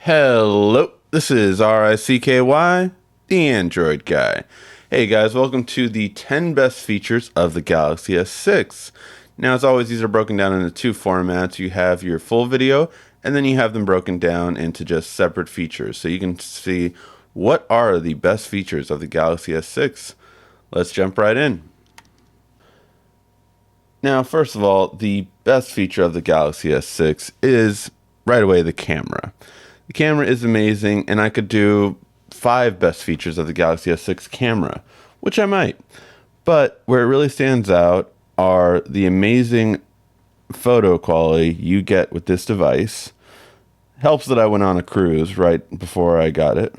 Hello, this is RICKY, the Android guy. Hey guys, welcome to the 10 best features of the Galaxy S6. Now, as always, these are broken down into two formats. You have your full video, and then you have them broken down into just separate features. So you can see what are the best features of the Galaxy S6. Let's jump right in. Now, first of all, the best feature of the Galaxy S6 is right away the camera. The camera is amazing, and I could do 5 best features of the Galaxy S6 camera, which I might. But where it really stands out are the amazing photo quality you get with this device. Helps that I went on a cruise right before I got it.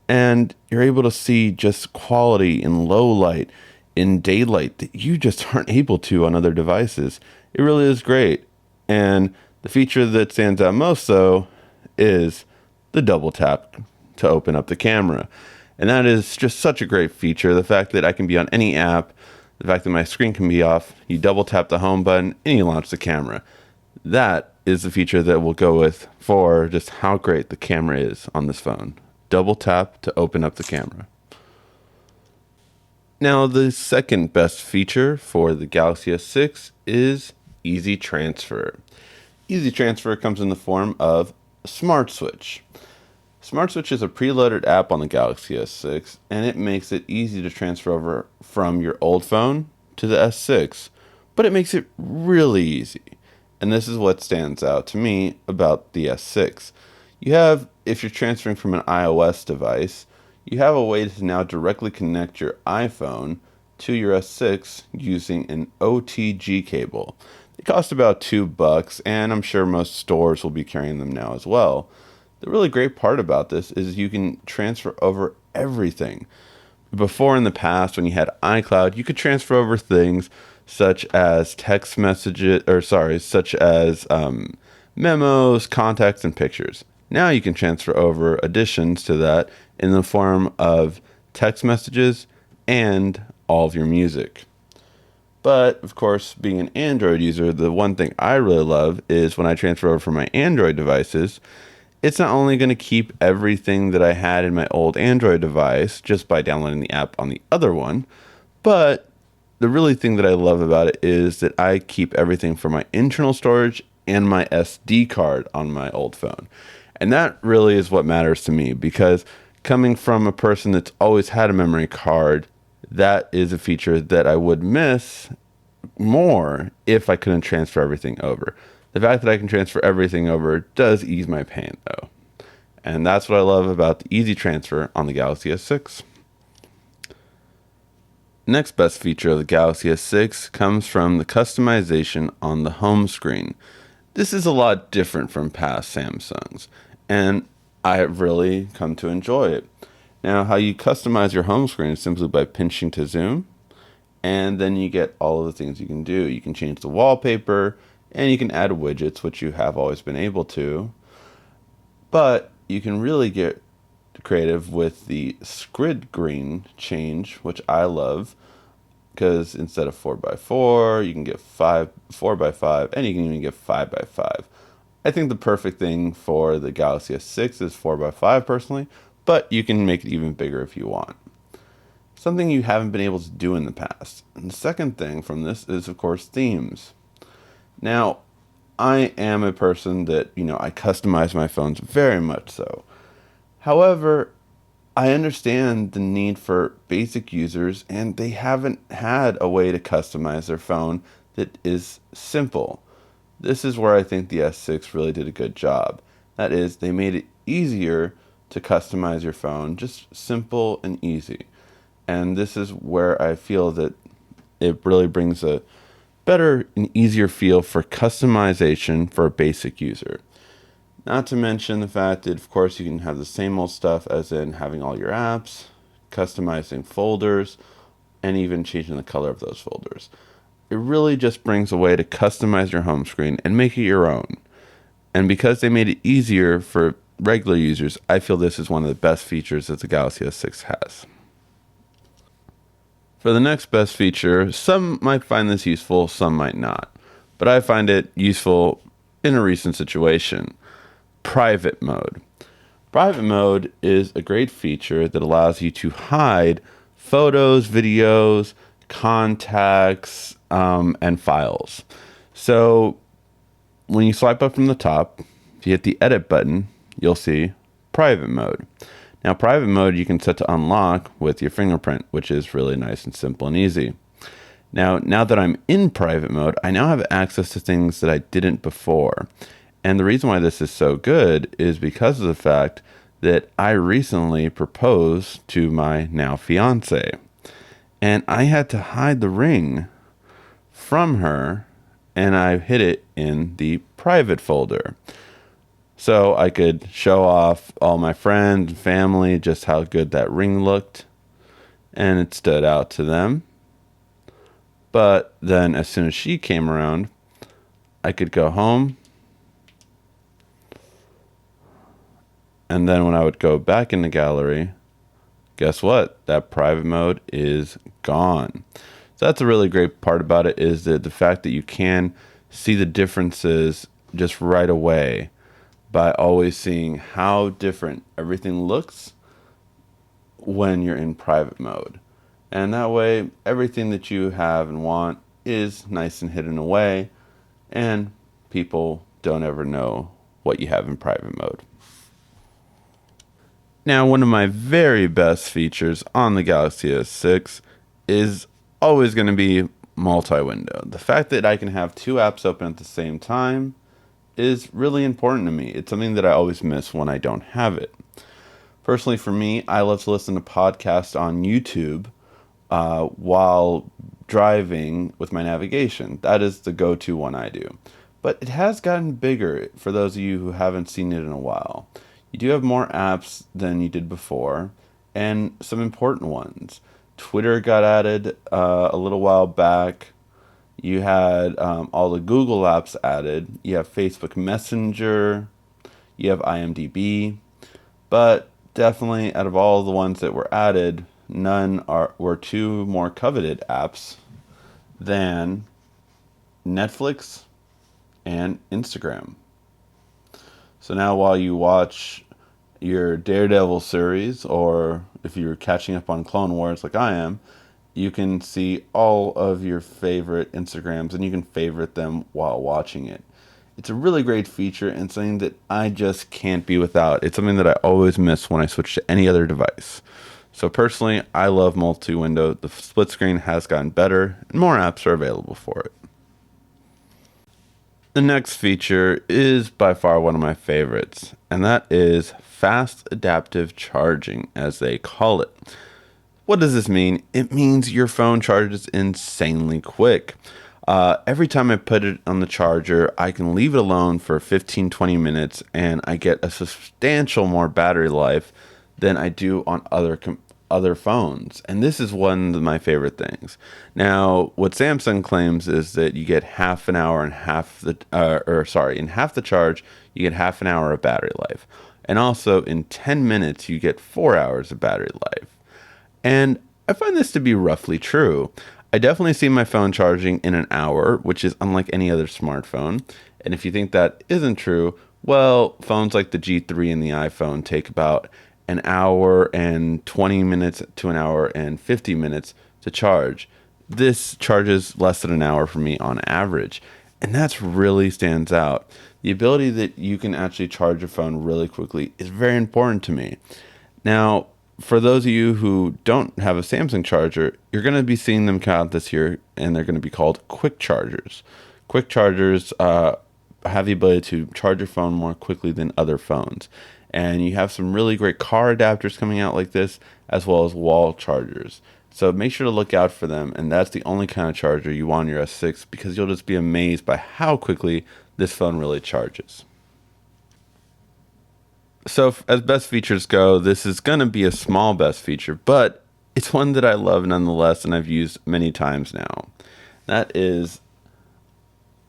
And you're able to see just quality in low light, in daylight, that you just aren't able to on other devices. It really is great. And the feature that stands out most, though, is the double tap to open up the camera. And that is just such a great feature. The fact that I can be on any app, the fact that my screen can be off, you double tap the home button and you launch the camera. That is the feature that we'll go with for just how great the camera is on this phone. Double tap to open up the camera. Now, the second best feature for the Galaxy S6 is Easy Transfer. Easy Transfer comes in the form of Smart Switch. Smart Switch is a preloaded app on the Galaxy S6, and it makes it easy to transfer over from your old phone to the S6, but it makes it really easy. And this is what stands out to me about the S6. You have, if you're transferring from an iOS device, you have a way to now directly connect your iPhone to your S6 using an OTG cable. They cost about $2, and I'm sure most stores will be carrying them now as well. The really great part about this is you can transfer over everything. Before, in the past, when you had iCloud, you could transfer over things such as text messages, such as memos, contacts, and pictures. Now you can transfer over additions to that in the form of text messages and all of your music. But, of course, being an Android user, the one thing I really love is when I transfer over from my Android devices, it's not only going to keep everything that I had in my old Android device just by downloading the app on the other one, but the really thing that I love about it is that I keep everything from my internal storage and my SD card on my old phone. And that really is what matters to me, because coming from a person that's always had a memory card, that is a feature that I would miss more if I couldn't transfer everything over. The fact that I can transfer everything over does ease my pain, though. And that's what I love about the easy transfer on the Galaxy S6. Next best feature of the Galaxy S6 comes from the customization on the home screen. This is a lot different from past Samsungs, and I have really come to enjoy it. Now, how you customize your home screen is simply by pinching to zoom, and then you get all of the things you can do. You can change the wallpaper, and you can add widgets, which you have always been able to. But you can really get creative with the grid green change, which I love, because instead of 4x4, you can get 4x5, and you can even get 5x5. I think the perfect thing for the Galaxy S6 is 4x5 personally, but you can make it even bigger if you want. Something you haven't been able to do in the past. And the second thing from this is, of course, themes. Now, I am a person that, I customize my phones very much so. However, I understand the need for basic users, and they haven't had a way to customize their phone that is simple. This is where I think the S6 really did a good job. That is, they made it easier to customize your phone, just simple and easy. And this is where I feel that it really brings a better and easier feel for customization for a basic user. Not to mention the fact that, of course, you can have the same old stuff as in having all your apps, customizing folders, and even changing the color of those folders. It really just brings a way to customize your home screen and make it your own. And because they made it easier for regular users, I feel this is one of the best features that the Galaxy S6 has. For the next best feature, some might find this useful, some might not. But I find it useful in a recent situation. private mode. Private mode is a great feature that allows you to hide photos, videos, contacts, and files. So when you swipe up from the top, if you hit the edit button, you'll see private mode. Now, private mode you can set to unlock with your fingerprint, which is really nice and simple and easy. Now that I'm in private mode, I now have access to things that I didn't before. And the reason why this is so good is because of the fact that I recently proposed to my now fiance. And I had to hide the ring from her, and I hid it in the private folder. So I could show off all my friends and family just how good that ring looked, and it stood out to them. But then as soon as she came around, I could go home. And then when I would go back in the gallery, guess what? That private mode is gone. So that's a really great part about it, is that the fact that you can see the differences just right away by always seeing how different everything looks when you're in private mode. And that way, everything that you have and want is nice and hidden away, and people don't ever know what you have in private mode. Now, one of my very best features on the Galaxy S6 is always going to be multi-window. The fact that I can have two apps open at the same time is really important to me. It's something that I always miss when I don't have it. Personally, for me, I love to listen to podcasts on YouTube while driving with my navigation. That is the go-to one I do. But it has gotten bigger for those of you who haven't seen it in a while. You do have more apps than you did before, and some important ones. Twitter got added a little while back. You had all the Google apps added. You have Facebook Messenger. You have IMDb. But definitely, out of all the ones that were added, none were two more coveted apps than Netflix and Instagram. So now while you watch your Daredevil series, or if you're catching up on Clone Wars like I am, you can see all of your favorite Instagrams and you can favorite them while watching it. It's a really great feature and something that I just can't be without. It's something that I always miss when I switch to any other device. So personally, I love multi-window. The split screen has gotten better and more apps are available for it. The next feature is by far one of my favorites, and that is fast adaptive charging, as they call it. What does this mean? It means your phone charges insanely quick. Every time I put it on the charger, I can leave it alone for 15-20 minutes, and I get a substantial more battery life than I do on other phones. And this is one of my favorite things. Now, what Samsung claims is that you get half an hour and in half the charge, you get half an hour of battery life. And also in 10 minutes, you get 4 hours of battery life. And I find this to be roughly true. I definitely see my phone charging in an hour, which is unlike any other smartphone. And if you think that isn't true, well, phones like the G3 and the iPhone take about an hour and 20 minutes to an hour and 50 minutes to charge. This charges less than an hour for me on average. And that's really stands out. The ability that you can actually charge your phone really quickly is very important to me. Now, for those of you who don't have a Samsung charger, you're going to be seeing them come out this year, and they're going to be called quick chargers. Quick chargers have the ability to charge your phone more quickly than other phones. And you have some really great car adapters coming out like this, as well as wall chargers. So make sure to look out for them, and that's the only kind of charger you want on your S6, because you'll just be amazed by how quickly this phone really charges. So as best features go, this is going to be a small best feature, but it's one that I love nonetheless, and I've used many times now. That is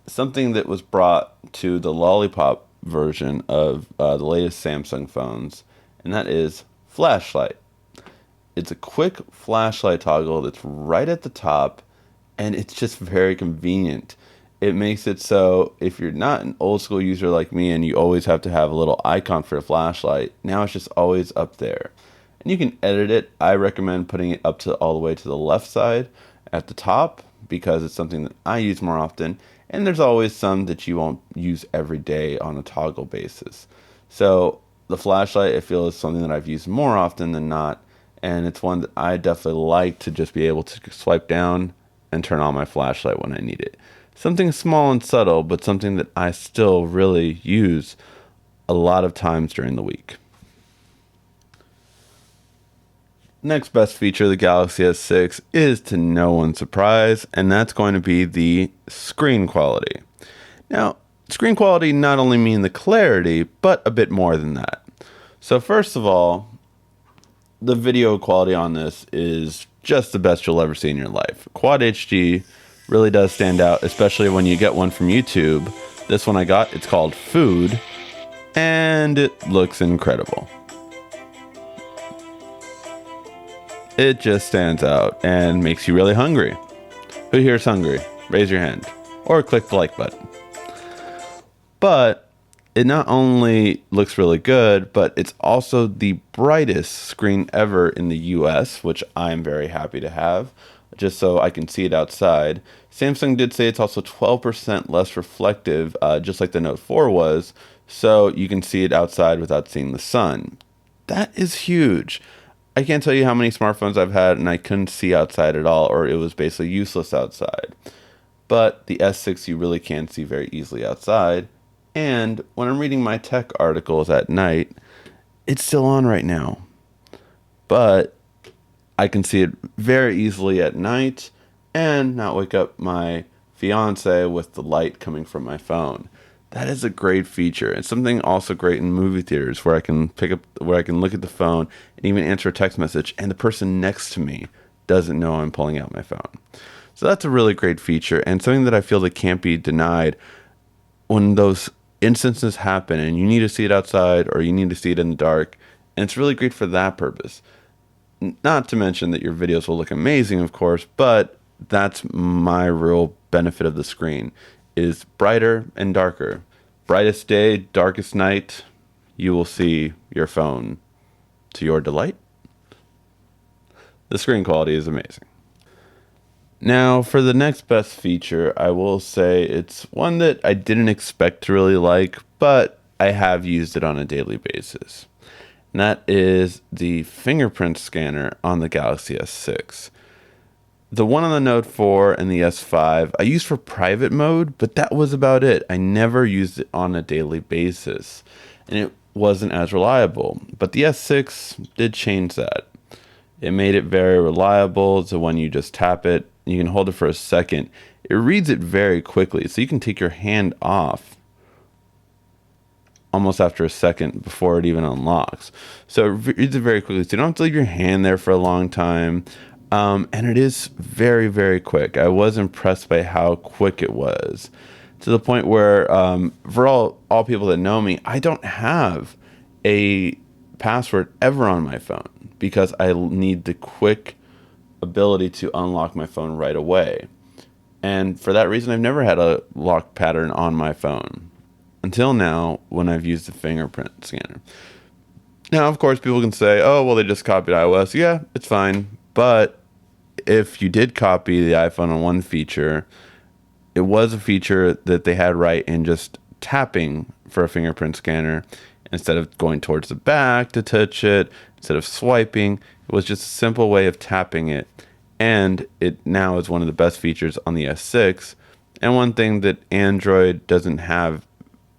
something that was brought to the Lollipop version of the latest Samsung phones, and that is flashlight. It's a quick flashlight toggle that's right at the top, and it's just very convenient. it makes it so if you're not an old school user like me and you always have to have a little icon for a flashlight, now it's just always up there. And you can edit it. I recommend putting it up to all the way to the left side at the top because it's something that I use more often. And there's always some that you won't use every day on a toggle basis. So the flashlight, I feel, is something that I've used more often than not. And it's one that I definitely like to just be able to swipe down and turn on my flashlight when I need it. Something small and subtle, but something that I still really use a lot of times during the week. Next best feature of the Galaxy S6 is, to no one's surprise, and that's going to be the screen quality. Now, screen quality not only means the clarity, but a bit more than that. So first of all, the video quality on this is just the best you'll ever see in your life. Quad HD really does stand out, especially when you get one from YouTube. This one I got, it's called Food, and it looks incredible. It just stands out and makes you really hungry. Who here's hungry? Raise your hand or click the like button. But it not only looks really good, but it's also the brightest screen ever in the US, which I'm very happy to have, just so I can see it outside. Samsung did say it's also 12% less reflective, just like the Note 4 was, so you can see it outside without seeing the sun. That is huge. I can't tell you how many smartphones I've had and I couldn't see outside at all, or it was basically useless outside. But the S6 you really can see very easily outside. And when I'm reading my tech articles at night, it's still on right now. But I can see it very easily at night and not wake up my fiance with the light coming from my phone. That is a great feature. It's something also great in movie theaters where I can look at the phone and even answer a text message and the person next to me doesn't know I'm pulling out my phone. So that's a really great feature and something that I feel that can't be denied when those instances happen and you need to see it outside or you need to see it in the dark. And it's really great for that purpose. Not to mention that your videos will look amazing, of course, but that's my real benefit of the screen. Is brighter and darker. Brightest day, darkest night, you will see your phone to your delight. The screen quality is amazing. Now, for the next best feature, I will say it's one that I didn't expect to really like, but I have used it on a daily basis. And that is the Fingerprint Scanner on the Galaxy S6. The one on the Note 4 and the S5 I used for private mode, but that was about it. I never used it on a daily basis, and it wasn't as reliable. But the S6 did change that. It made it very reliable, so when you just tap it, you can hold it for a second. It reads it very quickly, so you can take your hand off almost after a second before it even unlocks. So it reads it very quickly, so you don't have to leave your hand there for a long time. And it is very, very quick. I was impressed by how quick it was, to the point where, for all people that know me, I don't have a password ever on my phone because I need the quick ability to unlock my phone right away. And for that reason, I've never had a lock pattern on my phone until now when I've used the fingerprint scanner. Now, of course, people can say, oh, well, they just copied iOS. Yeah, it's fine. But if you did copy the iPhone on one feature, it was a feature that they had right in just tapping for a fingerprint scanner instead of going towards the back to touch it, instead of swiping. It was just a simple way of tapping it. And it now is one of the best features on the S6. And one thing that Android doesn't have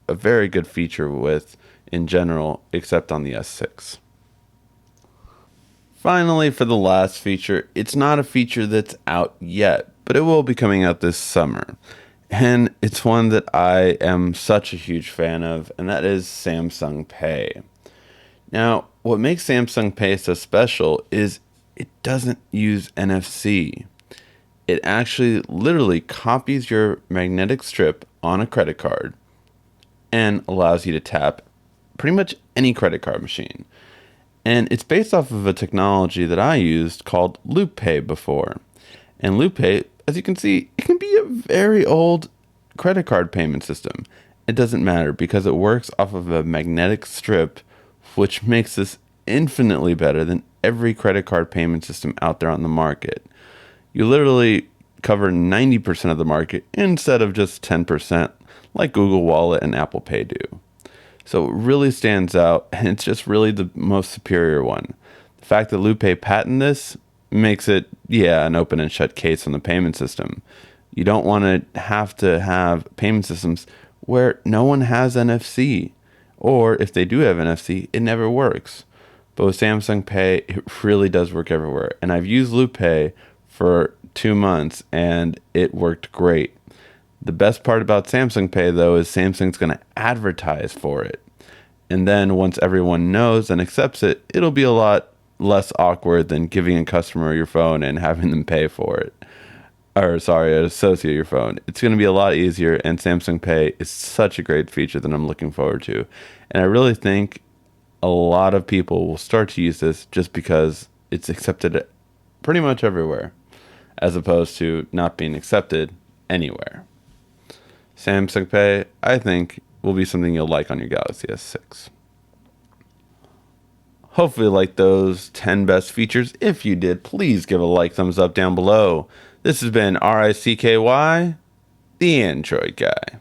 a very good feature with in general, except on the S6. Finally, for the last feature, it's not a feature that's out yet, but it will be coming out this summer. And it's one that I am such a huge fan of, and that is Samsung Pay. Now, what makes Samsung Pay so special is it doesn't use NFC. It actually literally copies your magnetic strip on a credit card and allows you to tap pretty much any credit card machine. And it's based off of a technology that I used called Loop Pay before. And Loop Pay, as you can see, it can be a very old credit card payment system. It doesn't matter because it works off of a magnetic strip, which makes this infinitely better than every credit card payment system out there on the market. You literally cover 90% of the market instead of just 10% like Google Wallet and Apple Pay do. So it really stands out, and it's just really the most superior one. The fact that Lupe patented this makes it, an open and shut case on the payment system. You don't want to have payment systems where no one has NFC, or if they do have NFC, it never works. But with Samsung Pay, it really does work everywhere. And I've used Lupe for 2 months, and it worked great. The best part about Samsung Pay, though, is Samsung's going to advertise for it. And then once everyone knows and accepts it, it'll be a lot less awkward than giving a customer your phone and having them pay for it. Associate your phone. It's going to be a lot easier, and Samsung Pay is such a great feature that I'm looking forward to. And I really think a lot of people will start to use this just because it's accepted pretty much everywhere, as opposed to not being accepted anywhere. Samsung Pay, I think, will be something you'll like on your Galaxy S6. Hopefully you like those 10 best features. If you did, please give a like, thumbs up down below. This has been RICKY, the Android Guy.